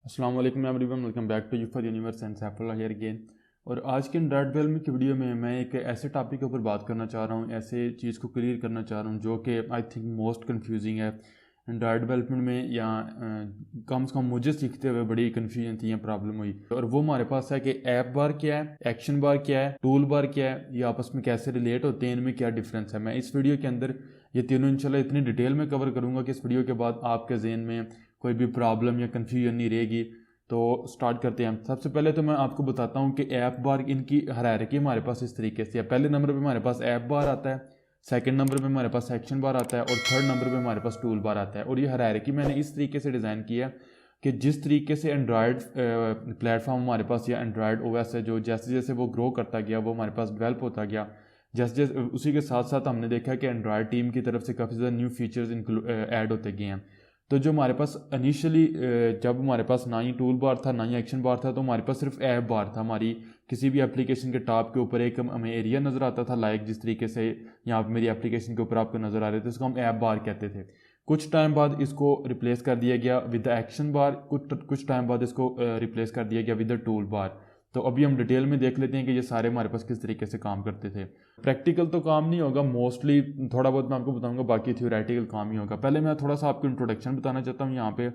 अस्सलाम वालेकुम everyone, welcome back to यूफर universe and Saifullah here again. और आज के एंड्रॉयड डेवलपमेंट की वीडियो में मैं एक ऐसे टॉपिक के ऊपर बात करना चाह रहा हूँ, ऐसे चीज़ को क्लियर करना चाह रहा हूँ जो कि आई थिंक मोस्ट कंफ्यूजिंग है एंड्रॉयड डेवलपमेंट में, या कम से कम मुझे सीखते हुए बड़ी कन्फ्यूजन थी या प्रॉब्लम हुई। और वो हमारे पास है कि ऐप बार क्या है, एक्शन बार क्या है, टूल बार क्या है, ये आपस में कैसे रिलेट होते हैं, इनमें क्या डिफरेंस है। मैं इस वीडियो के अंदर ये तीनों इंशाल्लाह इतनी डिटेल में कवर करूँगा कि इस वीडियो के बाद आपके जहन में कोई भी प्रॉब्लम या कन्फ्यूजन नहीं रहेगी। तो स्टार्ट करते हैं। सबसे पहले तो मैं आपको बताता हूँ कि ऐप बार इनकी हायरार्की हमारे पास इस तरीके से है। पहले नंबर पे हमारे पास ऐप बार आता है, सेकंड नंबर पे हमारे पास एक्शन बार आता है और थर्ड नंबर पे हमारे पास टूल बार आता है। और ये हायरार्की मैंने इस तरीके से डिज़ाइन किया कि जिस तरीके से एंड्रॉयड प्लेटफॉर्म हमारे पास या एंड्रॉयड ओएस है, जो जैसे जैसे वो ग्रो करता गया, वो हमारे पास डेवलप होता गया, जैसे जैसे उसी के साथ साथ हमने देखा कि एंड्रॉयड टीम की तरफ से काफ़ी ज़्यादा न्यू फीचर्स ऐड होते गए हैं। तो जो हमारे पास इनिशियली जब हमारे पास ना ही टूल बार था ना ही एक्शन बार था, तो हमारे पास सिर्फ ऐप बार था। हमारी किसी भी एप्लीकेशन के टॉप के ऊपर एक हमें एरिया नज़र आता था, लाइक जिस तरीके से यहाँ पर मेरी एप्लीकेशन के ऊपर आपको नज़र आ रहे थे, इसको हम ऐप बार कहते थे। कुछ टाइम बाद इसको रिप्लेस कर दिया गया विद द एक्शन बार, कुछ टाइम बाद इसको रिप्लेस कर दिया गया विद द टूल बार। तो अभी हम डिटेल में देख लेते हैं कि ये सारे हमारे पास किस तरीके से काम करते थे। प्रैक्टिकल तो काम नहीं होगा, मोस्टली थोड़ा बहुत मैं आपको बताऊंगा, बाकी थियोरेटिकल काम ही होगा। पहले मैं थोड़ा सा आपको इंट्रोडक्शन बताना चाहता हूँ यहाँ पे,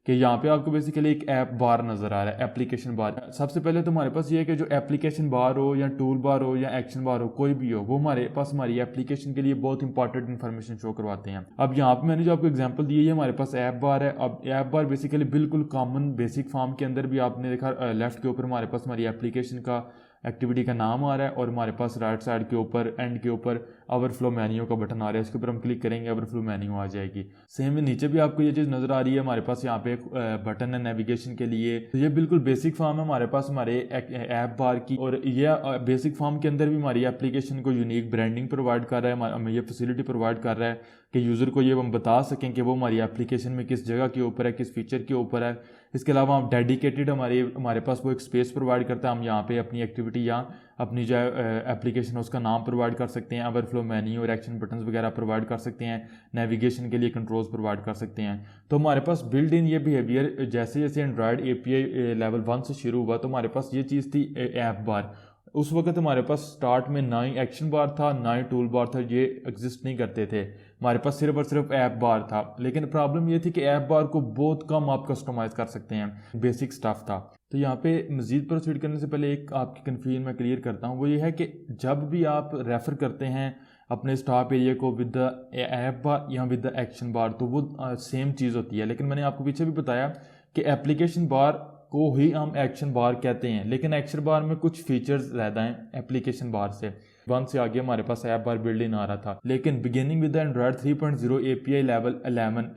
कि यहाँ पे आपको बेसिकली एक ऐप बार नज़र आ रहा है, एप्लीकेशन बार। सबसे पहले तो हमारे पास ये है कि जो एप्लीकेशन बार हो या टूल बार हो या एक्शन बार हो, कोई भी हो, वो हमारे पास हमारी एप्लीकेशन के लिए बहुत इंपॉर्टेंट इन्फॉर्मेशन शो करवाते हैं। अब यहाँ पे मैंने जो आपको एग्जांपल दी है, हमारे पास ऐप बार है। अब ऐप बार बेसिकली बिल्कुल कॉमन बेसिक फॉर्म के अंदर भी आपने देखा, लेफ्ट के ऊपर हमारे पास हमारी एप्लीकेशन का एक्टिविटी का नाम आ रहा है और हमारे पास राइट साइड के ऊपर एंड के ऊपर ओवरफ्लो मेन्यू का बटन आ रहा है। इसके ऊपर हम क्लिक करेंगे, ओवरफ्लो मेन्यू आ जाएगी। सेम नीचे भी आपको ये चीज़ नज़र आ रही है, हमारे पास यहाँ पे एक बटन है नेविगेशन के लिए। तो ये बिल्कुल बेसिक फॉर्म है हमारे पास हमारे ऐप बार की। और ये बेसिक फॉर्म के अंदर भी हमारी एप्लीकेशन को यूनिक ब्रांडिंग प्रोवाइड कर रहा है, हमें ये फैसिलिटी प्रोवाइड कर रहा है कि यूज़र को ये हम बता सकें कि वो हमारी एप्लीकेशन में किस जगह के ऊपर है, किस फीचर के ऊपर है। इसके अलावा हम डेडिकेटेड हमारे पास वो एक स्पेस प्रोवाइड करता है। हम यहाँ पे अपनी एक्टिविटी या अपनी जो एप्लीकेशन है उसका नाम प्रोवाइड कर सकते हैं, ओवरफ्लो मेन्यू और एक्शन बटन्स वगैरह प्रोवाइड कर सकते हैं, नेविगेशन के लिए कंट्रोल्स प्रोवाइड कर सकते हैं। तो हमारे पास बिल्ड इन ये बिहेवियर जैसे जैसे एंड्रॉयड एपीआई लेवल 1 से शुरू हुआ, तो हमारे पास ये चीज़ थी ऐप बार। उस वक्त हमारे पास स्टार्ट में ना ही एक्शन बार था ना ही टूल बार था, ये एग्जिस्ट नहीं करते थे। हमारे पास सिर्फ और सिर्फ ऐप बार था। लेकिन प्रॉब्लम ये थी कि ऐप बार को बहुत कम आप कस्टमाइज़ कर सकते हैं, बेसिक स्टफ था। तो यहाँ पे मज़ीद प्रोसीड करने से पहले एक आपकी कन्फ्यूजन मैं क्लियर करता हूँ। वो ये है कि जब भी आप रेफ़र करते हैं अपने स्टॉप एरिया को विद द ऐप बार या विद द एक्शन बार, तो वो सेम चीज़ होती है। लेकिन मैंने आपको पीछे भी बताया कि एप्लीकेशन बार को ही हम एक्शन बार कहते हैं, लेकिन एक्शन बार में कुछ फीचर्स ज़्यादा हैं एप्लीकेशन बार से। 1 से आगे हमारे पास ऐप बार बिल्ड इन आ रहा था। लेकिन beginning with the Android 3.0 API level 11,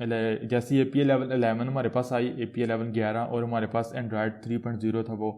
जैसी एपीआई लेवल 11 हमारे पास आई, एपीआई लेवल 11, और हमारे पास एंड्रॉयड 3.0 था वो,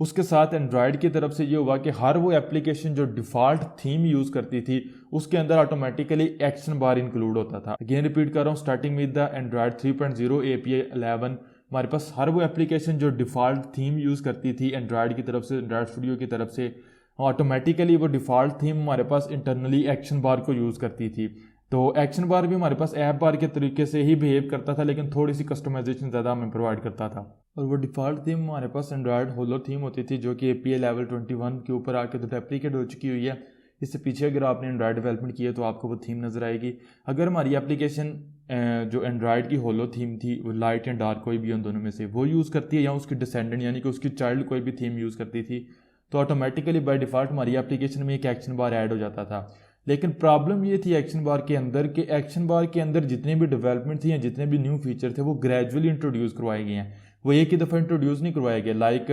उसके साथ एंड्रॉयड की तरफ से ये हुआ कि हर वो एप्लीकेशन जो डिफ़ॉल्ट थीम यूज़ करती थी उसके अंदर ऑटोमेटिकली एक्शन बार इंक्लूड होता था। अगेन रिपीट कर रहा हूँ, starting with the Android 3.0 API 11 हमारे पास हर वो एप्लीकेशन जो डिफ़ॉल्ट थीम यूज़ करती थी एंड्रॉयड की तरफ से, एंड्रॉयड स्टूडियो की तरफ से, ऑटोमेटिकली वो डिफ़ॉल्ट थीम हमारे पास इंटरनली एक्शन बार को यूज़ करती थी। तो एक्शन बार भी हमारे पास ऐप बार के तरीके से ही बिहेव करता था, लेकिन थोड़ी सी कस्टमाइजेशन ज़्यादा हमें प्रोवाइड करता था। और वो डिफ़ॉल्ट थीम हमारे पास एंड्रॉयड होलो थीम होती थी, जो कि एपीआई लेवल 21 के ऊपर आके तो डेप्रीकेट हो चुकी हुई है। इससे पीछे अगर आपने एंड्रॉयड डेवलपमेंट किया तो आपको वो थीम नज़र आएगी। अगर हमारी एप्लीकेशन जो एंड्रॉयड की होलो थीम थी, वो लाइट या डार्क कोई भी उन दोनों में से वो यूज़ करती है, या उसकी डिसेंडेंट यानी कि उसकी चाइल्ड कोई भी थीम यूज़ करती थी, तो ऑटोमेटिकली बाय डिफ़ॉल्ट हमारी एप्लीकेशन में एक एक्शन बार ऐड हो जाता था। लेकिन प्रॉब्लम ये थी एक्शन बार के अंदर कि एक्शन बार के अंदर जितने भी डेवलपमेंट थी या जितने भी न्यू फीचर थे वो ग्रेजुअली इंट्रोड्यूस करवाए गए हैं, वो एक ही दफ़ा इंट्रोड्यूस नहीं करवाए गए। लाइक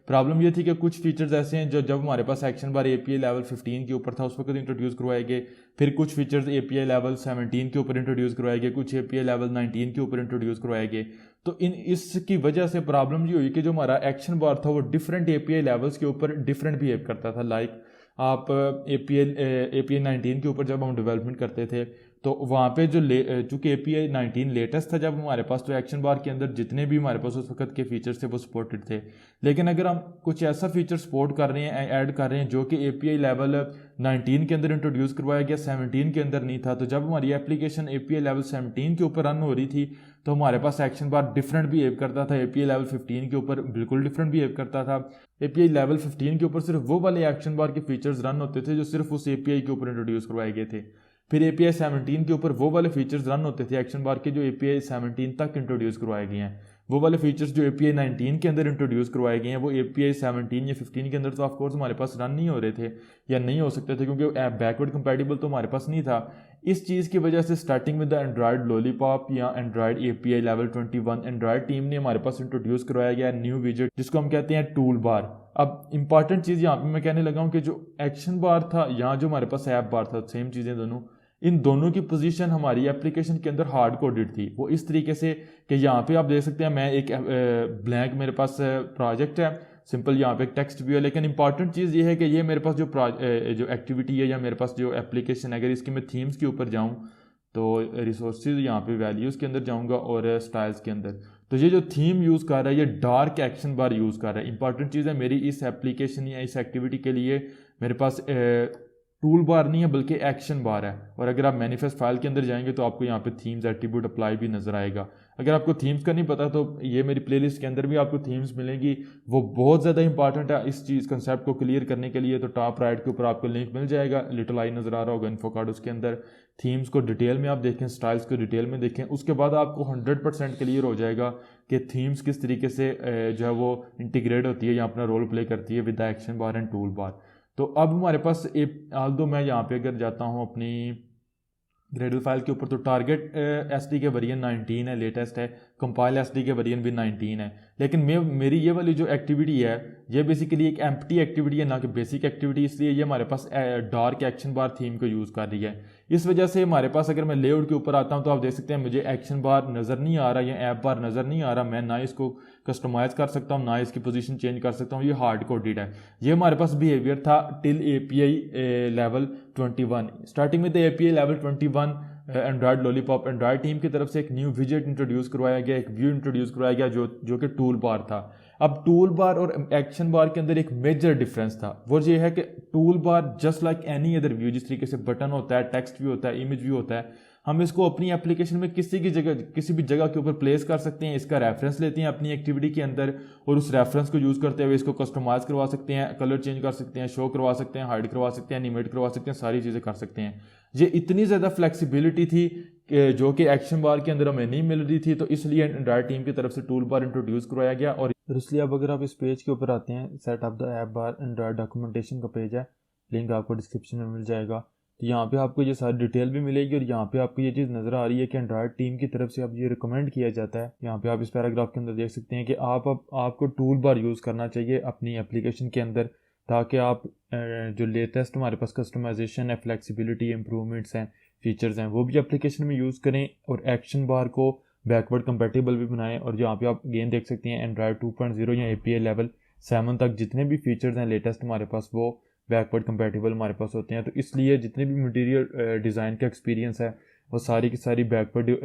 प्रॉब्लम ये थी कि कुछ फीचर्स ऐसे हैं जो जब हमारे पास एक्शन बार एपीआई लेवल 15 के ऊपर था उस वक्त इंट्रोड्यूस करवाए गए, फिर कुछ फीचर्स एपीआई लेवल 17 के ऊपर इंट्रोड्यूस करवाए गए, कुछ एपीआई लेवल 19 के ऊपर इंट्रोड्यूस करवाए गए। तो इसकी वजह से प्रॉब्लम ये हुई कि जो हमारा एक्शन बार था वो डिफरेंट एपीआई लेवल्स के ऊपर डिफरेंट बिहेव करता था। लाइक आप एपीआई 19 के ऊपर जब हम डेवलपमेंट करते थे तो वहाँ पे जो चूँकि API 19 लेटेस्ट था जब हमारे पास, तो एक्शन बार के अंदर जितने भी हमारे पास उस वक्त के फीचर्स थे वो सपोर्टेड थे। लेकिन अगर हम कुछ ऐसा फीचर सपोर्ट कर रहे हैं, ऐड कर रहे हैं जो कि API लेवल 19 के अंदर इंट्रोड्यूस करवाया गया, 17 के अंदर नहीं था, तो जब हमारी एप्लीकेशन API लेवल 17 के ऊपर रन हो रही थी तो हमारे पास एक्शन बार डिफरेंट बिहेव करता था। API लेवल 15 के ऊपर बिल्कुल डिफरेंट बिहेव करता था। API लेवल 15 के ऊपर सिर्फ वो वाले एक्शन बार के फीचर्स रन होते थे जो सिर्फ उस API के ऊपर इंट्रोड्यूस करवाए गए थे। फिर API 17 के ऊपर वो वाले फीचर्स रन होते थे एक्शन बार के जो API 17 तक इंट्रोड्यूस करवाए गए हैं। वो वाले फीचर्स जो API 19 के अंदर इंट्रोड्यूस करवाए गए हैं वो API 17 या 15 के अंदर तो ऑफकोर्स हमारे पास रन नहीं हो रहे थे या नहीं हो सकते थे, क्योंकि बैकवर्ड कंपैटिबल तो हमारे पास नहीं था। इस चीज़ की वजह से starting with the Android Lollipop या Android API level 21 Android team ने हमारे पास इंट्रोड्यूस करवाया गया न्यू विजेट जिसको हम कहते हैं टूल बार। अब इंपॉर्टेंट चीज़ यहाँ पे मैं कहने लगा हूँ कि जो एक्शन बार था या जो हमारे पास ऐप बार था, सेम चीज़ें दोनों, इन दोनों की पोजीशन हमारी एप्लीकेशन के अंदर हार्ड कोडेड थी। वो इस तरीके से कि यहाँ पे आप देख सकते हैं मैं एक ब्लैंक मेरे पास प्रोजेक्ट है, सिंपल यहाँ पे एक टेक्स्ट भी है, लेकिन इंपॉर्टेंट चीज़ ये है कि ये मेरे पास जो एक्टिविटी है या मेरे पास जो एप्लीकेशन है, अगर इसकी मैं थीम्स के ऊपर जाऊँ तो रिसोर्सेज यहाँ पे वैल्यूज़ के अंदर जाऊँगा और स्टाइल्स के अंदर, तो ये जो थीम यूज़ कर रहा है ये डार्क एक्शन बार यूज़ कर रहा है। इंपॉर्टेंट चीज़ है मेरी इस एप्लीकेशन या इस एक्टिविटी के लिए मेरे पास टूल बार नहीं है बल्कि एक्शन बार है। और अगर आप मैनिफेस्ट फाइल के अंदर जाएंगे तो आपको यहाँ पे थीम्स एट्रीब्यूट अप्लाई भी नजर आएगा। अगर आपको थीम्स का नहीं पता तो ये मेरी प्लेलिस्ट के अंदर भी आपको थीम्स मिलेंगी, वो बहुत ज़्यादा इंपॉर्टेंट है इस चीज़ कंसेप्ट को क्लियर करने के लिए। तो टॉप राइट के ऊपर आपको लिंक मिल जाएगा, लिटिल आई नज़र आ रहा होगा इन्फो कार्ड, उसके अंदर थीम्स को डिटेल में आप देखें, स्टाइल्स को डिटेल में देखें, उसके बाद आपको 100% क्लियर हो जाएगा कि थीम्स किस तरीके से जो है वो इंटीग्रेट होती है या अपना रोल प्ले करती है with the action bar and tool bar. तो अब हमारे पास दो मैं यहाँ पे अगर जाता हूँ अपनी ग्रेडल फाइल के ऊपर तो टारगेट SD के वेरिएंट 19 है, लेटेस्ट है, कंपाइल SD के वेरिएंट भी 19 है। लेकिन मेरी ये वाली जो एक्टिविटी है ये बेसिकली एक एम्प्टी एक्टिविटी है ना कि बेसिक एक्टिविटी, इसलिए ये हमारे पास डार्क एक्शन बार थीम को यूज़ कर रही है। इस वजह से हमारे पास अगर मैं लेआउट के ऊपर आता हूँ तो आप देख सकते हैं मुझे एक्शन बार नज़र नहीं आ रहा या ऐप बार नज़र नहीं आ रहा। मैं ना इसको कस्टमाइज़ कर सकता हूँ ना इसकी पोजीशन चेंज कर सकता हूँ, ये हार्ड कोडेड है। ये हमारे पास बिहेवियर था टिल API लेवल 21। स्टार्टिंग में API level 21 Android lollipop Android team की तरफ से एक न्यू विजेट इंट्रोड्यूस करवाया गया, एक व्यू इंट्रोड्यूस करवाया गया जो कि टूल बार था। अब टूल बार और एक्शन बार के अंदर एक मेजर डिफरेंस था, वो ये है कि tool bar just like any other view, जिस तरीके से बटन होता है, टेक्स्ट व्यू होता है, इमेज व्यू होता है, हम इसको अपनी एप्लीकेशन में किसी भी जगह के ऊपर प्लेस कर सकते हैं। इसका रेफरेंस लेते हैं अपनी एक्टिविटी के अंदर और उस रेफरेंस को यूज़ करते हुए इसको कस्टमाइज करवा सकते हैं, कलर चेंज कर सकते हैं, शो करवा सकते हैं, हाइड करवा सकते हैं, एनिमेट करवा सकते हैं, सारी चीज़ें कर सकते हैं। ये इतनी ज़्यादा फ्लेक्सिबिलिटी थी जो कि एक्शन बार के अंदर हमें नहीं मिल रही थी, तो इसलिए एंड्रॉयड टीम की तरफ से टूल बार इंट्रोड्यूस करवाया गया। और इसलिए अब अगर आप इस पेज के ऊपर आते हैं, set up the app bar Android documentation का पेज है, लिंक आपको डिस्क्रिप्शन में मिल जाएगा। तो यहाँ पे आपको ये सारी डिटेल भी मिलेगी और यहाँ पे आपको ये चीज़ नज़र आ रही है कि एंड्रॉयड टीम की तरफ से अब ये रिकमेंड किया जाता है। यहाँ पे आप इस पैराग्राफ के अंदर देख सकते हैं कि आपको टूल बार यूज़ करना चाहिए अपनी एप्लीकेशन के अंदर, ताकि आप जो लेटेस्ट हमारे पास कस्टमाइजेशन है, फ्लेक्सिबिलिटी, इम्प्रूवमेंट्स हैं, फीचर्स हैं, वो भी एप्लीकेशन में यूज़ करें और एक्शन बार को बैकवर्ड कंपेटेबल भी बनाएं। और यहाँ पे आप अगेन देख सकते हैं एंड्रॉयड 2.0 या API लेवल 7 तक जितने भी फीचर्स हैं लेटेस्ट हमारे पास वो बैकवर्ड कंपेटेबल हमारे पास होते हैं। तो इसलिए जितने भी मटेरियल डिज़ाइन का एक्सपीरियंस है वो सारी की सारी बैकवर्ड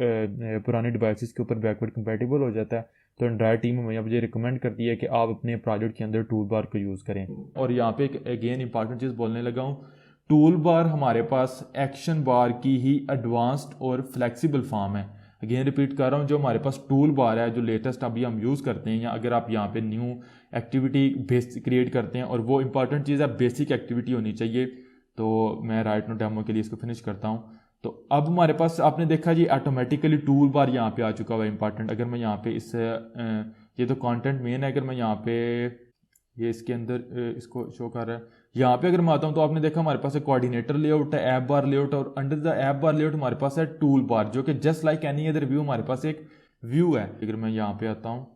पुराने डिवाइसेस के ऊपर बैकवर्ड कंपेटेबल हो जाता है। तो एंड्रॉयड टीम हमें मुझे रिकमेंड करती है कि आप अपने प्रोजेक्ट के अंदर टूल बार को यूज़ करें। और यहाँ पे एक अगेन इंपॉर्टेंट चीज़ बोलने लगा हूँ, टूल बार हमारे पास एक्शन बार की ही एडवांस्ड और फ्लेक्सिबल फॉर्म है। अगेन रिपीट कर रहा हूँ, जो हमारे पास टूल बार है जो लेटेस्ट अभी हम यूज़ करते हैं, या अगर आप यहाँ पे न्यू एक्टिविटी बेस क्रिएट करते हैं, और वो इंपॉर्टेंट चीज़ है बेसिक एक्टिविटी होनी चाहिए। तो मैं राइट नो डेमो के लिए इसको फिनिश करता हूँ। तो अब हमारे पास आपने देखा जी ऑटोमेटिकली टूल बार यहाँ पे आ चुका हुआ है इंपॉर्टेंट। अगर मैं यहाँ पे इस ये तो कंटेंट मेन है, अगर मैं यहाँ पे ये इसके अंदर इसको शो कर रहा है, यहाँ पे अगर मैं आता हूँ तो आपने देखा हमारे पास एक कोऑर्डिनेटर लेआउट है, ऐप बार लेआउट, और under the app bar layout हमारे पास है टूल बार, जो कि just like any other view हमारे पास एक व्यू है। अगर मैं यहाँ पे आता हूँ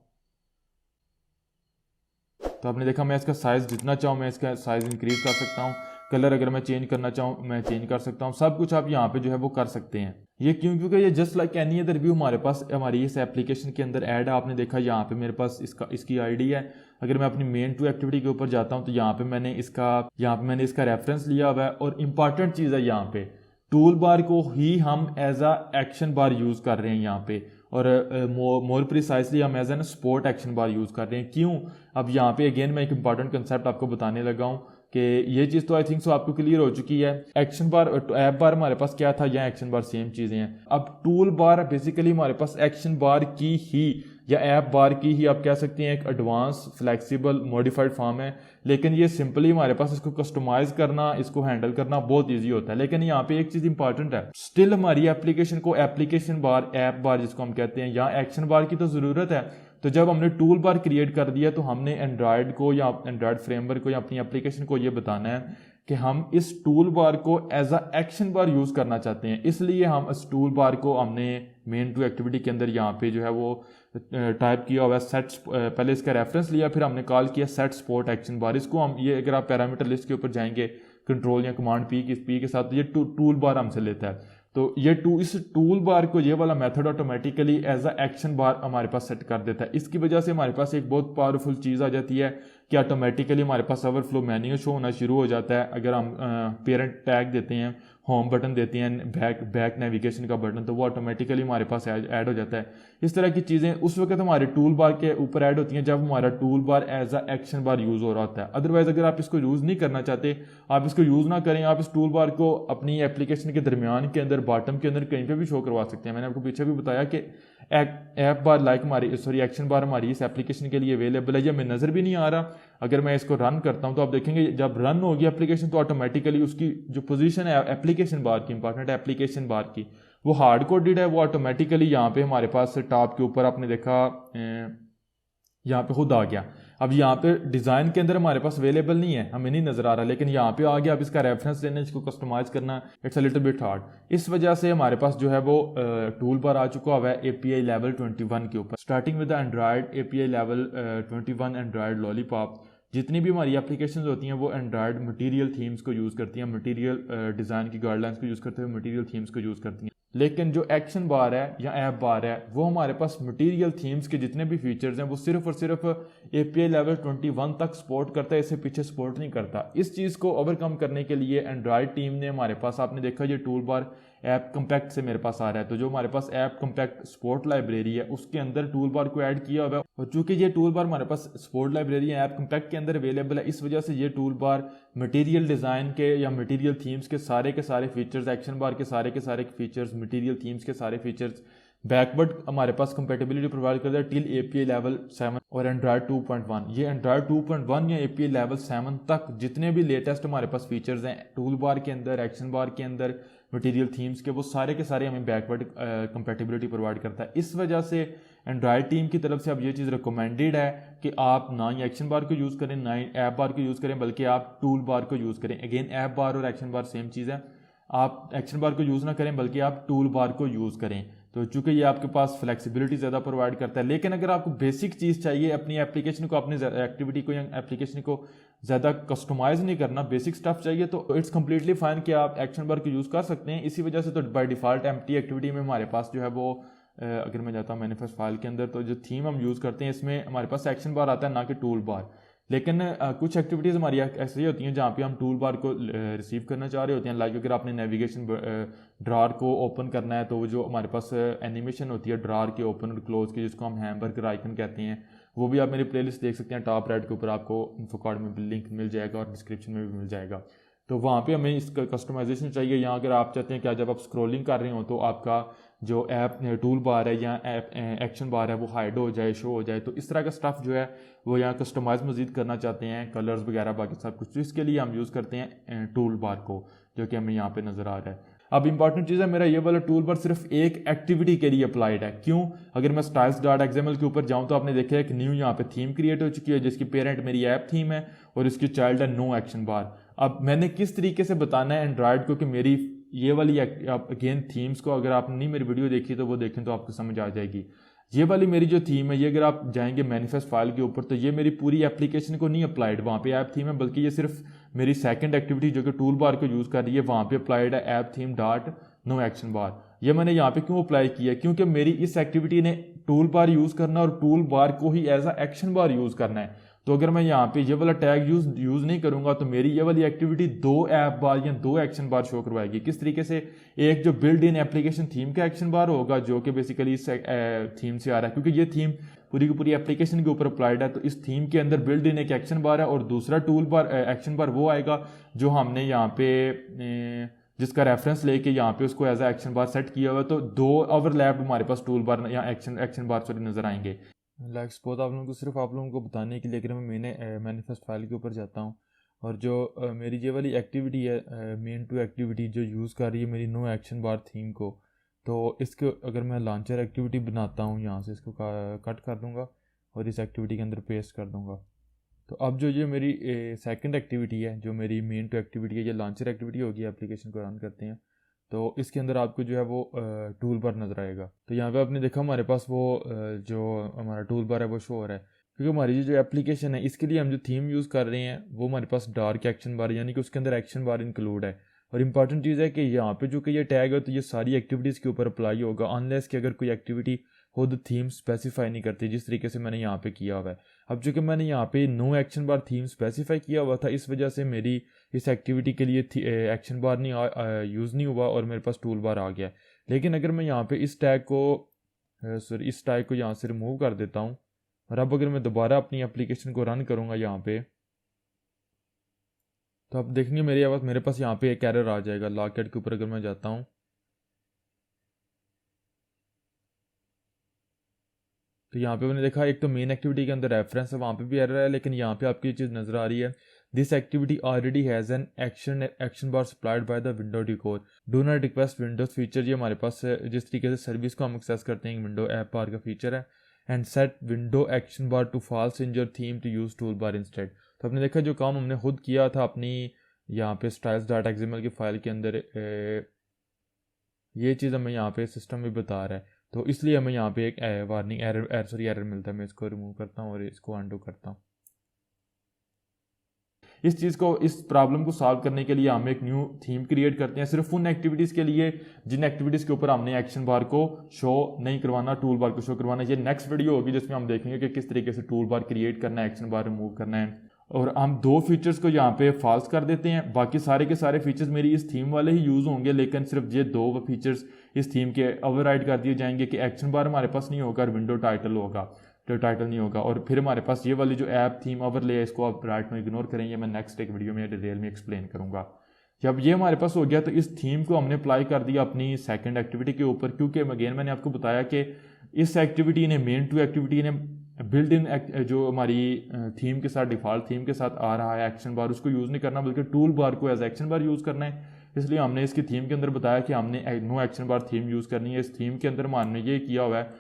तो आपने देखा मैं इसका साइज जितना चाहूँ मैं इसका साइज इंक्रीज कर सकता हूँ, कलर अगर मैं चेंज करना चाहूँ मैं चेंज कर सकता हूँ, सब कुछ आप यहाँ पे जो है वो कर सकते हैं। ये क्यों? क्योंकि ये just like any other view हमारे पास हमारी इस एप्लीकेशन के अंदर ऐड है। आपने देखा यहाँ पे मेरे पास इसकी आईडी है। अगर मैं अपनी मेन टू एक्टिविटी के ऊपर जाता हूँ तो यहाँ पे मैंने इसका रेफरेंस लिया हुआ है। और इंपॉर्टेंट चीज़ है यहाँ पे टूल बार को ही हम as a action bar use कर रहे हैं यहाँ पे, और मोर प्रिसाइसली हम as an support action bar use कर रहे हैं। क्यों? अब यहाँ पे अगेन मैं एक इंपॉर्टेंट कंसेप्ट आपको बताने लगा हूँ कि ये चीज़ तो आई थिंक सो आपको क्लियर हो चुकी है। एक्शन बार ऐप बार हमारे पास क्या था, या एक्शन बार सेम चीज़ें हैं। अब टूल बार बेसिकली हमारे पास एक्शन बार की ही या ऐप बार की ही आप कह सकते हैं एक एडवांस फ्लेक्सिबल मॉडिफाइड फॉर्म है, लेकिन ये सिंपली हमारे पास इसको कस्टमाइज करना, इसको हैंडल करना बहुत ईजी होता है। लेकिन यहाँ पे एक चीज़ इंपॉर्टेंट है, स्टिल हमारी एप्लीकेशन को एप्लीकेशन बार, ऐप बार जिसको हम कहते हैं, या एक्शन बार की तो ज़रूरत है। तो जब हमने टूल बार क्रिएट कर दिया तो हमने एंड्रॉयड को या एंड्रॉयड फ्रेमवर्क को या अपनी एप्लीकेशन को ये बताना है कि हम इस टूल बार को as a action bar use करना चाहते हैं। इसलिए हम इस टूल बार को हमने मेन टू एक्टिविटी के अंदर यहाँ पे जो है वो टाइप किया हुआ है सेट, पहले इसका रेफरेंस लिया, फिर हमने कॉल किया सेट स्पोर्ट एक्शन बार। इसको हम ये अगर आप पैरामीटर लिस्ट के ऊपर जाएंगे कंट्रोल या कमांड पी के साथ, तो ये टूल बार हमसे लेता है। तो ये इस टूल बार को ये वाला method automatically as a action bar हमारे पास सेट कर देता है। इसकी वजह से हमारे पास एक बहुत पावरफुल चीज़ आ जाती है कि ऑटोमेटिकली हमारे पास ओवरफ्लो मेन्यू शो होना शुरू हो जाता है। अगर हम पेरेंट टैग देते हैं, होम बटन देते हैं, बैक नेविगेशन का बटन, तो वो ऑटोमेटिकली हमारे पास ऐड हो जाता है। इस तरह की चीज़ें उस वक्त हमारे टूल बार के ऊपर ऐड होती हैं जब हमारा tool bar as a action bar use हो रहा होता है। अदरवाइज अगर आप इसको यूज़ नहीं करना चाहते, आप इसको यूज़ ना करें, आप इस टूल बार को अपनी एप्लीकेशन के दरमियान के अंदर, बॉटम के अंदर कहीं पे भी शो करवा सकते हैं। मैंने आपको पीछे भी बताया कि ऐप बार लाइक हमारी एक्शन बार हमारी इस एप्लीकेशन के लिए अवेलेबल है, ये हमें नज़र भी नहीं आ रहा। अगर मैं इसको रन करता हूं तो आप देखेंगे जब रन होगी एप्लीकेशन तो ऑटोमेटिकली उसकी जो पोजीशन है एप्लीकेशन बार की, इंपॉर्टेंट है एप्लीकेशन बार की, वो हार्ड कोडेड है। वो ऑटोमेटिकली यहाँ पे हमारे पास टॉप के ऊपर आपने देखा यहाँ पे खुद आ गया। अब यहाँ पे डिज़ाइन के अंदर हमारे पास अवेलेबल नहीं है, हमें नहीं नज़र आ रहा, लेकिन यहाँ पे आ गया। अब इसका रेफरेंस लेना, इसको कस्टमाइज करना, it's a little bit hard. इस वजह से हमारे पास जो है वो टूल बार आ चुका हुआ है API लेवल 21 के ऊपर, starting with Android API level 21 Android lollipop. जितनी भी हमारी एप्लीकेशंस होती हैं वो एंड्रॉयड मटेरियल थीम्स को यूज़ करती हैं, मटेरियल डिज़ाइन की गाइडलाइंस को यूज़ करते हुए मटेरियल थीम्स को यूज़ करती हैं। लेकिन जो एक्शन बार है या ऐप बार है वो हमारे पास मटेरियल थीम्स के जितने भी फीचर्स हैं वो सिर्फ और सिर्फ API लेवल 21 तक सपोर्ट करता है, इससे पीछे सपोर्ट नहीं करता। इस चीज़ को ओवरकम करने के लिए एंड्रॉयड टीम ने हमारे पास, आपने देखा ये टूल बार ऐप कंपैक्ट से मेरे पास आ रहा है, तो जो हमारे पास ऐप कंपैक्ट सपोर्ट लाइब्रेरी है उसके अंदर टूल बार को ऐड किया हुआ है। और चूंकि ये टूल बार हमारे पास सपोर्ट लाइब्रेरी है ऐप कंपैक्ट के अंदर अवेलेबल है, इस वजह से ये टूल बार मटेरियल डिज़ाइन के या मटेरियल थीम्स के सारे फीचर्स, एक्शन बार के सारे फीचर्स, मटेरियल थीम्स के सारे फीचर्स बैकवर्ड हमारे पास कंपेटेबिलिटी प्रोवाइड करता है टिल API लेवल 7 और एंड्रॉयड 2.1। ये एंड्रॉयड 2.1 या API लेवल 7 तक जितने भी लेटेस्ट हमारे पास फीचर्स हैं टूल बार के अंदर, एक्शन बार के अंदर, मटेरियल थीम्स के, वो सारे के सारे हमें बैकवर्ड कंपेटेबिलिटी प्रोवाइड करता है। इस वजह से एंड्रॉयड टीम की तरफ से अब ये चीज़ रिकमेंडेड है कि आप ना ही एक्शन बार को यूज़ करें ना ही ऐप बार को यूज़ करें, बल्कि आप टूल बार को यूज़ करें। अगेन ऐप बार और एक्शन बार सेम चीज़ है, आप एक्शन बार को यूज़ ना करें बल्कि आप टूल बार को यूज़ करें। तो चूंकि ये आपके पास फ्लेक्सिबिलिटी ज़्यादा प्रोवाइड करता है। लेकिन अगर आपको बेसिक चीज़ चाहिए, अपनी एप्लीकेशन को, अपनी एक्टिविटी को या एप्लीकेशन को ज़्यादा कस्टमाइज नहीं करना, बेसिक स्टफ चाहिए, तो इट्स कम्प्लीटली फाइन कि आप एक्शन बार को यूज़ कर सकते हैं। इसी वजह से तो बाय डिफ़ॉल्ट एम्प्टी एक्टिविटी में हमारे पास जो है वो अगर मैं जाता हूँ मैनिफेस्ट फाइल के अंदर, तो जो थीम हम यूज़ करते हैं इसमें हमारे पास एक्शन बार आता है ना कि टूल बार। लेकिन कुछ एक्टिविटीज़ हमारी ऐसी होती हैं जहाँ पे हम टूल बार को रिसीव करना चाह रहे होते हैं। लाइक अगर आपने नेविगेशन ड्रॉर को ओपन करना है तो वो जो हमारे पास एनिमेशन होती है ड्रॉर के ओपन और क्लोज की, जिसको हम हैमबर्गर आइकन कहते हैं, वो भी आप मेरी प्लेलिस्ट देख सकते हैं। टॉप राइट के ऊपर आपको इन्फो कार्ड में लिंक मिल जाएगा और डिस्क्रिप्शन में भी मिल जाएगा। तो वहाँ पे हमें इसका कस्टमाइजेशन चाहिए। यहाँ अगर आप चाहते हैं कि जब आप स्क्रॉलिंग कर रहे हो तो आपका जो ऐप टूल बार है या ऐप एक्शन बार है वो हाइड हो जाए, शो हो जाए, तो इस तरह का स्टफ जो है वो यहाँ कस्टमाइज मजीद करना चाहते हैं, कलर्स वगैरह बाकी सब कुछ, तो इसके लिए हम यूज़ करते हैं टूल बार को, जो कि हमें यहाँ पे नज़र आ रहा है। अब इंपॉर्टेंट चीज़ है, मेरा ये वाला टूल बार सिर्फ एक एक्टिविटी के लिए अप्लाइड है। क्यों? अगर मैं styles.xml के ऊपर जाऊँ तो आपने देखा है कि न्यू यहाँ पे थीम क्रिएट हो चुकी है, जिसकी पेरेंट मेरी ऐप थीम है और इसकी चाइल्ड है नो एक्शन बार। अब मैंने किस तरीके से बताना है एंड्रॉयड को कि मेरी ये वाली अगेन थीम्स को, अगर आपने नहीं मेरी वीडियो देखी तो वो देखें तो आपको समझ आ जाएगी। ये वाली मेरी जो थीम है, ये अगर आप जाएंगे मैनिफेस्ट फाइल के ऊपर तो ये मेरी पूरी एप्लीकेशन को नहीं अप्लाइड, वहाँ पे ऐप थीम है, बल्कि ये सिर्फ मेरी सेकंड एक्टिविटी जो कि टूल बार को यूज़ कर रही है वहाँ पे अप्लाइड है app theme dot no action bar. ये मैंने यहाँ पे क्यों अप्लाई किया? क्योंकि मेरी इस एक्टिविटी ने टूल बार यूज़ करना और टूल बार को ही as a action bar use करना है। तो अगर मैं यहाँ पे ये वाला टैग यूज़ नहीं करूँगा तो मेरी ये वाली एक्टिविटी 2 ऐप बार या 2 एक्शन बार शो करवाएगी। किस तरीके से, एक जो बिल्ड इन एप्लीकेशन थीम का एक्शन बार होगा जो कि बेसिकली इस थीम से आ रहा है, क्योंकि ये थीम पूरी की पूरी एप्लीकेशन के ऊपर अप्लाइड है, तो इस थीम के अंदर बिल्ड इन एक एक्शन बार है और दूसरा टूल बार एक्शन बार वो आएगा जो हमने यहाँ पे जिसका रेफरेंस लेके यहाँ पे उसको as a action bar set किया हुआ है। तो 2 ओवरलैप्ड हमारे पास टूल बार या एक्शन बार सॉरी नज़र आएंगे। लाइक सपोज आप लोगों को सिर्फ आप लोगों को बताने के लिए अगर मैं मैनिफेस्ट फाइल के ऊपर जाता हूँ और जो मेरी ये वाली एक्टिविटी है मेन टू एक्टिविटी जो यूज़ कर रही है मेरी नो एक्शन बार थीम को, तो इसके अगर मैं लॉन्चर एक्टिविटी बनाता हूँ यहाँ से इसको कट कर दूँगा और इस एक्टिविटी के अंदर पेस्ट कर दूँगा। तो अब जो ये मेरी सेकंड एक्टिविटी है जो मेरी मेन टू एक्टिविटी है, ये लॉन्चर एक्टिविटी होगी, एप्लीकेशन को रन करते हैं तो इसके अंदर आपको जो है वो टूल बार नज़र आएगा। तो यहाँ पे आपने देखा हमारे पास वो जो हमारा टूल बार है वो शो हो रहा है, क्योंकि हमारी जो एप्लीकेशन है इसके लिए हम जो थीम यूज़ कर रहे हैं वो हमारे पास डार्क एक्शन बार यानी कि उसके अंदर एक्शन बार इंक्लूड है। और इंपॉर्टेंट चीज़ है कि यहाँ पे जो कि ये टैग है तो ये सारी एक्टिविटीज़ के ऊपर अप्लाई होगा अनलेस कि अगर कोई एक्टिविटी खुद थीम स्पेसिफाई नहीं करती, जिस तरीके से मैंने यहाँ पे किया हुआ है। अब जो कि मैंने यहाँ पे नो एक्शन बार थीम स्पेसिफाई किया हुआ था, इस वजह से मेरी इस एक्टिविटी के लिए एक्शन बार नहीं यूज़ नहीं हुआ और मेरे पास टूल बार आ गया। लेकिन अगर मैं यहाँ पे इस टैग को यहाँ से रिमूव कर देता हूँ और अब अगर मैं दोबारा अपनी एप्लीकेशन को रन करूँगा यहाँ पे, तो आप देखेंगे मेरे पास यहाँ पे एक एरर आ जाएगा। लॉकेट के ऊपर अगर मैं जाता हूँ तो यहाँ पे मैंने देखा एक तो मेन एक्टिविटी के अंदर रेफरेंस है वहाँ पे भी एरर है, लेकिन यहाँ पे आपकी चीज़ नज़र आ रही है, this activity already has an action bar supplied by the window डिकोर, do not request Windows feature. ये हमारे पास जिस तरीके से सर्विस को हम एक्सेस करते हैं विंडो ऐप बार का फीचर है। And set window action bar to false in your theme to use tool bar instead. तो आपने देखा जो काम हमने खुद किया था अपनी यहाँ पे styles.xml की फाइल के अंदर ये चीज़ हमें यहाँ पे सिस्टम भी बता रहा है, तो इसलिए हमें यहाँ पे एक वार्निंग एरर मिलता है। मैं इसको रिमूव करता हूँ और इसको अनडू करता हूँ। इस प्रॉब्लम को सॉल्व करने के लिए हम एक न्यू थीम क्रिएट करते हैं सिर्फ उन एक्टिविटीज़ के लिए जिन एक्टिविटीज़ के ऊपर हमने एक्शन बार को शो नहीं करवाना, टूल बार को शो करवाना। ये नेक्स्ट वीडियो होगी जिसमें हम देखेंगे कि किस तरीके से टूल बार क्रिएट करना है, एक्शन बार रिमूव करना है। और हम 2 फीचर्स को यहाँ पे फॉल्स कर देते हैं, बाकी सारे के सारे फीचर्स मेरी इस थीम वाले ही यूज़ होंगे, लेकिन सिर्फ ये 2 फीचर्स इस थीम के ओवरराइड कर दिए जाएंगे कि एक्शन बार हमारे पास नहीं होगा और विंडो टाइटल होगा, तो टाइटल नहीं होगा। और फिर हमारे पास ये वाली जो ऐप थीम ओवरले है इसको आप राइट में इग्नोर करेंगे, मैं नेक्स्ट एक वीडियो में डिटेल में एक्सप्लेन करूँगा। जब ये हमारे पास हो गया तो इस थीम को हमने अप्लाई कर दिया अपनी सेकंड एक्टिविटी के ऊपर, क्योंकि अगेन मैंने आपको बताया कि इस एक्टिविटी ने मेन टू एक्टिविटी ने बिल्ड इन जो हमारी थीम के साथ डिफ़ॉल्ट थीम के साथ आ रहा है एक्शन बार, उसको यूज़ नहीं करना बल्कि टूल बार को एज एक्शन बार यूज़ करना है। इसलिए हमने इसकी थीम के अंदर बताया कि हमने नो एक्शन बार थीम यूज़ करनी है। इस थीम के अंदर हमने ये किया हुआ है,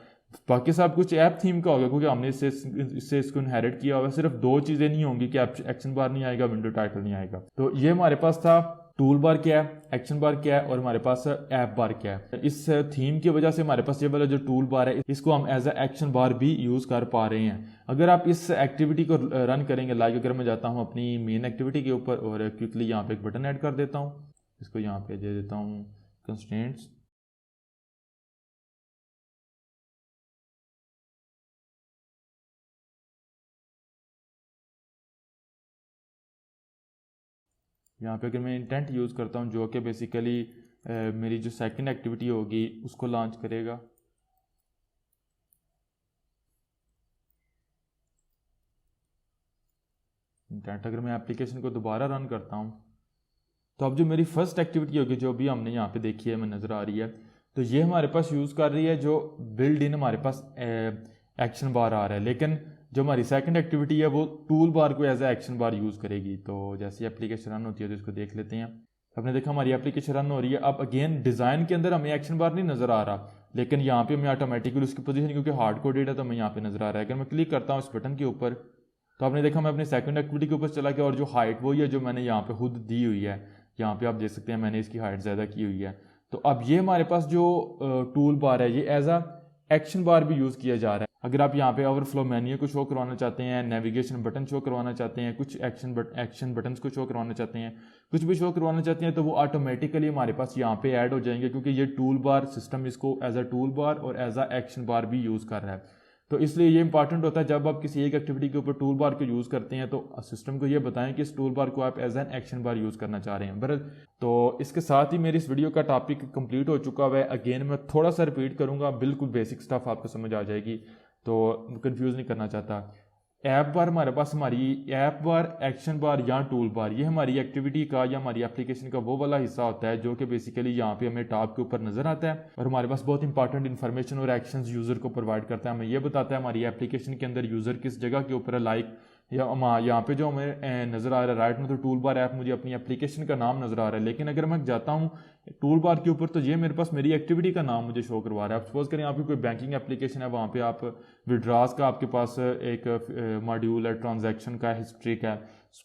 बाकी सब कुछ ऐप थीम का होगा क्योंकि हमने इससे इसको इनहेरिट किया हुआ है। सिर्फ 2 चीज़ें नहीं होंगी कि एक्शन बार नहीं आएगा, विंडो टाइटल नहीं आएगा। तो ये हमारे पास था टूल बार क्या है, एक्शन बार क्या है और हमारे पास ऐप बार क्या है। इस थीम की वजह से हमारे पास ये वाला जो टूल बार है इसको हम एज अ एक्शन बार भी यूज़ कर पा रहे हैं। अगर आप इस एक्टिविटी को रन करेंगे, लाइक अगर मैं जाता हूँ अपनी मेन एक्टिविटी के ऊपर और क्विकली यहाँ पे एक बटन ऐड कर देता हूँ, इसको यहाँ पे दे देता हूँ कंस्ट्रेंट्स। यहाँ पे अगर मैं इंटेंट यूज़ करता हूँ जो कि बेसिकली मेरी जो सेकंड एक्टिविटी होगी उसको लॉन्च करेगा। इंटेंट अगर मैं एप्लीकेशन को दोबारा रन करता हूँ तो अब जो मेरी फर्स्ट एक्टिविटी होगी जो भी हमने यहाँ पे देखी है, मैं नज़र आ रही है, तो ये हमारे पास यूज़ कर रही है जो बिल्ड इन हमारे पास एक्शन बार आ रहा है, लेकिन जो हमारी सेकंड एक्टिविटी है वो टूल बार को as a action bar use करेगी। तो जैसे एप्लीकेशन रन होती है तो इसको देख लेते हैं। आपने देखा हमारी एप्लीकेशन रन हो रही है। अब अगेन डिज़ाइन के अंदर हमें एक्शन बार नहीं नज़र आ रहा, लेकिन यहाँ पे हमें ऑटोमेटिकली उसकी पोजीशन क्योंकि हार्ड कोडेड है तो हमें यहाँ पे नज़र आ रहा है। अगर मैं क्लिक करता हूँ इस बटन के ऊपर तो आपने देखा मैं अपनी सेकंड एक्टिविटी के ऊपर चला गया और जो हाइट वही है जो मैंने यहाँ पे खुद दी हुई है। यहाँ पे आप देख सकते हैं मैंने इसकी हाइट ज़्यादा की हुई है। तो अब ये हमारे पास जो टूल बार है ये एज अ एक्शन बार भी यूज़ किया जा रहा है। अगर आप यहाँ पे ओवरफ्लो मेन्यू को शो करवाना चाहते हैं, नेविगेशन बटन शो करवाना चाहते हैं, कुछ एक्शन बटन्स को शो करवाना चाहते हैं, कुछ भी शो करवाना चाहते हैं, तो वो ऑटोमेटिकली हमारे पास यहाँ पे ऐड हो जाएंगे क्योंकि ये टूल बार सिस्टम इसको एज अ टूल बार और एज अ एक्शन बार भी यूज़ कर रहा है। तो इसलिए ये इंपॉर्टेंट होता है जब आप किसी एक एक्टिविटी के ऊपर टूल बार को यूज़ करते हैं तो सिस्टम को ये बताएं कि इस टूल बार को आप as an action bar use करना चाह रहे हैं बरल। तो इसके साथ ही मेरी इस वीडियो का टॉपिक कंप्लीट हो चुका है। अगेन मैं थोड़ा सा रिपीट करूँगा, बिल्कुल बेसिक स्टफ आपको समझ आ जाएगी, तो कंफ्यूज नहीं करना चाहता। ऐप बार हमारे पास, हमारी ऐप बार, एक्शन बार या टूल बार, ये हमारी एक्टिविटी का या हमारी एप्लीकेशन का वो वाला हिस्सा होता है जो कि बेसिकली यहाँ पे हमें टॉप के ऊपर नजर आता है और हमारे पास बहुत इंपॉर्टेंट इन्फॉर्मेशन और एक्शंस यूजर को प्रोवाइड करता है। हमें ये बताता है हमारी एप्लीकेशन के अंदर यूजर किस जगह के ऊपर है, लाइक या यहाँ पे जो हमें नज़र आ रहा है राइट में, तो टूल बार ऐप मुझे अपनी एप्लीकेशन का नाम नज़र आ रहा है। लेकिन अगर मैं जाता हूँ टूल बार के ऊपर तो ये मेरे पास मेरी एक्टिविटी का नाम मुझे शो करवा रहा है। आप सपोज करें आपकी कोई बैंकिंग एप्लीकेशन है, वहाँ पे आप विड्रॉज का आपके पास एक मॉड्यूल है, ट्रांजैक्शन का, हिस्ट्री का,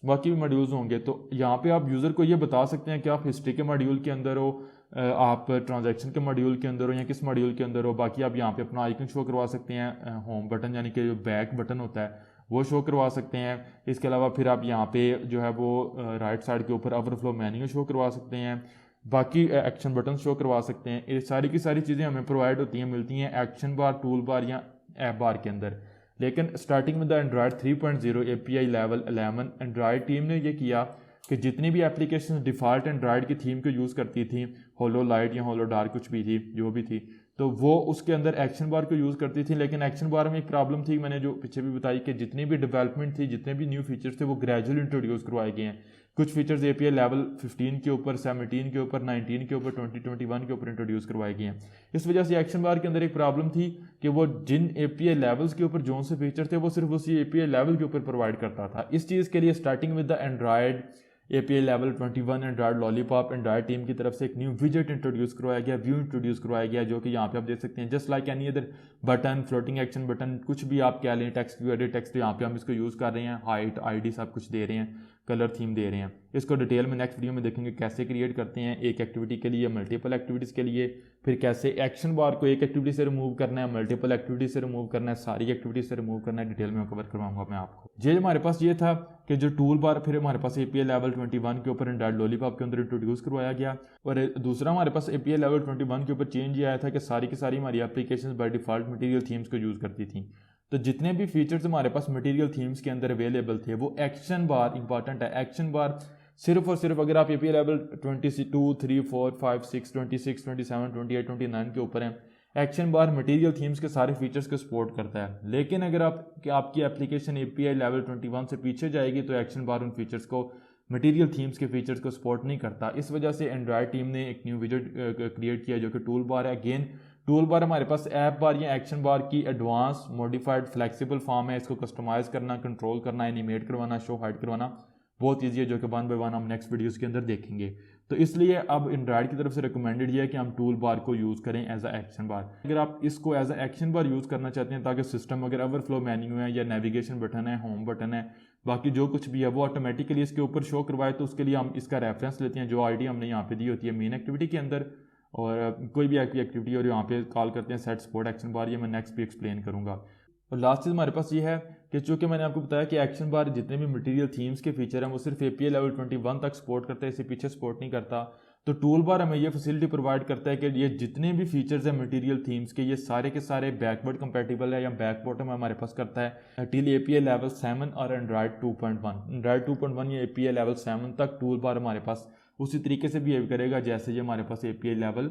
बाकी भी मॉड्यूल्स होंगे। तो यहाँ पे आप यूज़र को ये बता सकते हैं कि आप हिस्ट्री के मॉड्यूल के अंदर हो, आप ट्रांजैक्शन के मॉड्यूल के अंदर हो या किस मॉड्यूल के अंदर हो। बाकी आप यहाँ पे अपना आइकन शो करवा सकते हैं, होम बटन यानी कि जो बैक बटन होता है वो शो करवा सकते हैं। इसके अलावा फिर आप यहाँ पे जो है वो राइट साइड के ऊपर ओवरफ्लो मेन्यू शो करवा सकते हैं, बाकी एक्शन बटन शो करवा सकते हैं। ये सारी की सारी चीज़ें हमें प्रोवाइड होती हैं, मिलती हैं एक्शन बार, टूल बार या ऐप बार के अंदर। लेकिन स्टार्टिंग में the Android 3.0 API level 11 Android team ने ये किया कि जितनी भी एप्लीकेशन डिफ़ॉल्ट एंड्रॉयड की थीम को यूज़ करती थी, होलो लाइट या होलो डार्क कुछ भी थी, जो भी थी, तो वो उसके अंदर एक्शन बार को यूज़ करती थी। लेकिन एक्शन बार में एक प्रॉब्लम थी, मैंने जो पीछे भी बताई, कि जितनी भी डेवलपमेंट थी, जितने भी न्यू फीचर्स थे वो ग्रेजुअली इंट्रोड्यूस करवाए गए हैं। कुछ फीचर्स API लेवल 15 के ऊपर, 17 के ऊपर, 19 के ऊपर, 2021 के ऊपर इंट्रोड्यूस करवाए गए हैं। इस वजह से एक्शन बार के अंदर एक प्रॉब्लम थी कि वो जिन API लेवल्स के ऊपर जो से फीचर थे वो सिर्फ उसी API लेवल के ऊपर प्रोवाइड करता था। इस चीज़ के लिए starting with the Android API level 21 Android lollipop, Android team की तरफ से एक न्यू विजेट इंट्रोड्यूस करवाया गया, व्यू इंट्रोड्यूस करवाया गया, जो कि यहाँ पे आप देख सकते हैं। Just like any other button, floating action button, कुछ भी आप कह लें, टेक्स्ट व्यू, एडिट टेक्स्ट, यहाँ पे हम इसको यूज़ कर रहे हैं, हाइट, ID सब कुछ दे रहे हैं, कलर थीम दे रहे हैं। इसको डिटेल में नेक्स्ट वीडियो में देखेंगे कैसे क्रिएट करते हैं एक एक्टिविटी के लिए, मल्टीपल एक्टिविटीज़ के लिए, फिर कैसे एक्शन बार को एक एक्टिविटी से रिमूव करना है, मल्टीपल एक्टिविटी से रिमूव करना है, सारी एक्टिविटी से रिमूव करना है, डिटेल में कवर करवाऊंगा मैं आपको। ये हमारे पास ये था कि जो टूल बार फिर हमारे पास API लेवल 21 के ऊपर एंड्रॉयड लॉलीपॉप के अंदर इंट्रोड्यूस करवाया गया। और दूसरा हमारे पास API लेवल 21 के ऊपर चेंज ये आया था कि सारी की सारी हमारी application by default material themes को यूज़ करती थी। तो जितने भी फीचर्स हमारे पास मटेरियल थीम्स के अंदर अवेलेबल थे वो एक्शन बार, इंपॉर्टेंट है, एक्शन बार सिर्फ और सिर्फ अगर आप API लेवल 22, 3, 4, 5, 6, 26, 27, 28, 29 के ऊपर हैं, एक्शन बार मटेरियल थीम्स के सारे फीचर्स को सपोर्ट करता है। लेकिन अगर आपकी एप्लीकेशन API लेवल 21 से पीछे जाएगी तो एक्शन बार उन फीचर्स को, मटेरियल थीम्स के फीचर्स को सपोर्ट नहीं करता। इस वजह से एंड्रॉयड टीम ने एक न्यू विजेट क्रिएट किया जो कि टूल बार है। अगेन टूल बार हमारे पास ऐप बार या एक्शन बार की एडवांस मॉडिफाइड फ्लेक्सिबल फॉर्म है। इसको कस्टमाइज करना, कंट्रोल करना, एनिमेट करवाना, शो हाइड करवाना बहुत ईजी है, जो कि 1 बाय 1 हम नेक्स्ट वीडियोस के अंदर देखेंगे। तो इसलिए अब एंड्रॉयड की तरफ से रिकमेंडेड ये है कि हम टूल बार को यूज़ करें एज अ एक्शन बार। अगर आप इसको as a action bar use करना चाहते हैं ताकि सिस्टम अगर ओवरफ्लो मेन्यू है या नेविगेशन बटन है, होम बटन है, बाकी जो कुछ भी है वो ऑटोमेटिकली इसके ऊपर शो करवाए, तो उसके लिए हम इसका रेफरेंस लेते हैं जो ID हमने यहाँ पे दी होती है मेन एक्टिविटी के अंदर, और कोई भी एक्टिविटी और यहाँ पे कॉल करते हैं सेट सपोर्ट एक्शन बार। ये मैं नेक्स्ट भी एक्सप्लेन करूँगा। और लास्ट चीज़ हमारे पास ये है कि चूँकि मैंने आपको बताया कि एक्शन बार जितने भी मटेरियल थीम्स के फीचर हैं वो सिर्फ API लेवल 21 तक सपोर्ट करता है, इससे पीछे सपोर्ट नहीं करता। तो टूल बार हमें ये फैसिलिटी प्रोवाइड करता है कि ये जितने भी फीचर्स हैं मटेरियल थीम्स के, ये सारे के सारे बैकवर्ड कंपैटिबल है या बैक बॉटम हमारे पास करता है टिल API लेवल 7 और एंड्रॉयड 2.1। एंड्रॉयड 2.1 या API लेवल 7 तक टूल बार हमारे पास उसी तरीके से बिहेव करेगा जैसे ये हमारे पास API लेवल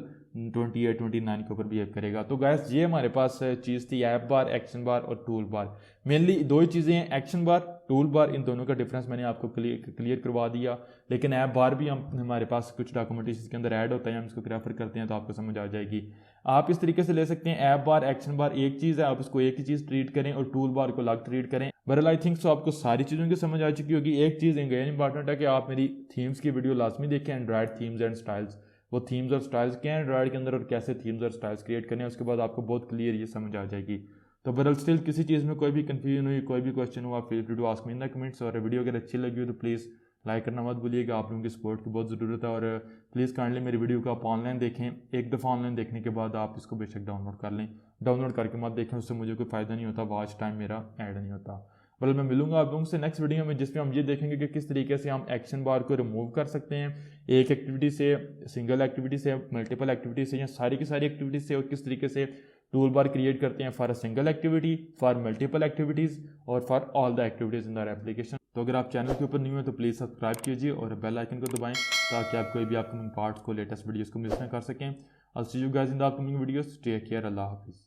28, 29 के ऊपर बिहेव करेगा। तो गैस ये हमारे पास चीज़ थी ऐप बार, एक्शन बार और टूल बार। मेनली दो ही चीज़ें हैं, एक्शन बार, टूल बार, इन दोनों का डिफरेंस मैंने आपको क्लियर करवा दिया। लेकिन ऐप बार भी हमारे पास कुछ डॉक्यूमेंटेशन के अंदर ऐड होता है, हम इसको रेफर करते हैं तो आपको समझ आ जाएगी। आप इस तरीके से ले सकते हैं, ऐप बार, एक्शन बार एक चीज़ है, आप इसको एक ही चीज़ ट्रीट करें और टूल बार को अलग ट्रीट करें। बहरहाल आई थिंक सो आपको सारी चीज़ों की समझ आ चुकी होगी। एक चीज़ इंपॉर्टेंट है कि आप मेरी थीम्स की वीडियो लाजमी देखें, एंड्रॉयड थीम्स एंड स्टाइल्स। वो थीम्स और स्टाइल्स क्या हैं एंड्रॉयड के अंदर और कैसे थीम्स और स्टाइल्स क्रिएट करने हैं, उसके बाद आपको बहुत क्लियर ये समझ आ जाएगी। तो बहरहाल स्टिल किसी चीज़ में कोई भी कन्फ्यूजन हुई, कोई भी क्वेश्चन हुआ, feel free to ask me in the comments. और वीडियो अगर अच्छी लगी हो तो प्लीज़ लाइक करना मत भूलिएगा, आप लोगों की सपोर्ट की बहुत ज़रूरत है। और प्लीज़ काइंडली मेरी वीडियो को आप ऑनलाइन देखें, एक दफ़ा ऑनलाइन देखने के बाद आप इसको बेशक डाउनलोड कर लें, डाउनलोड करके मत देखें, उससे मुझे कोई फ़ायदा नहीं होता, वॉच टाइम मेरा ऐड नहीं होता। बल मैं मिलूंगा आप लोगों से नेक्स्ट वीडियो में, जिसमें हम ये देखेंगे कि किस तरीके से हम एक्शन बार को रिमूव कर सकते हैं एक एक्टिविटी से, सिंगल एक्टिविटी से, मल्टीपल एक्टिविटी से या सारी की सारी एक्टिविटी से, और किस तरीके से टूल बार क्रिएट करते हैं for a single activity, for multiple activities और for all the activities in the application. तो अगर आप चैनल के ऊपर न्यू हैं तो प्लीज़ सब्सक्राइब कीजिए और बेल आइकन को दबाएं ताकि आप कोई भी अपकमिंग पार्ट्स को, लेटेस्ट वीडियोज़ को मिस ना कर सकें। I'll see you guys in the upcoming videos. Take care. Allah Hafiz.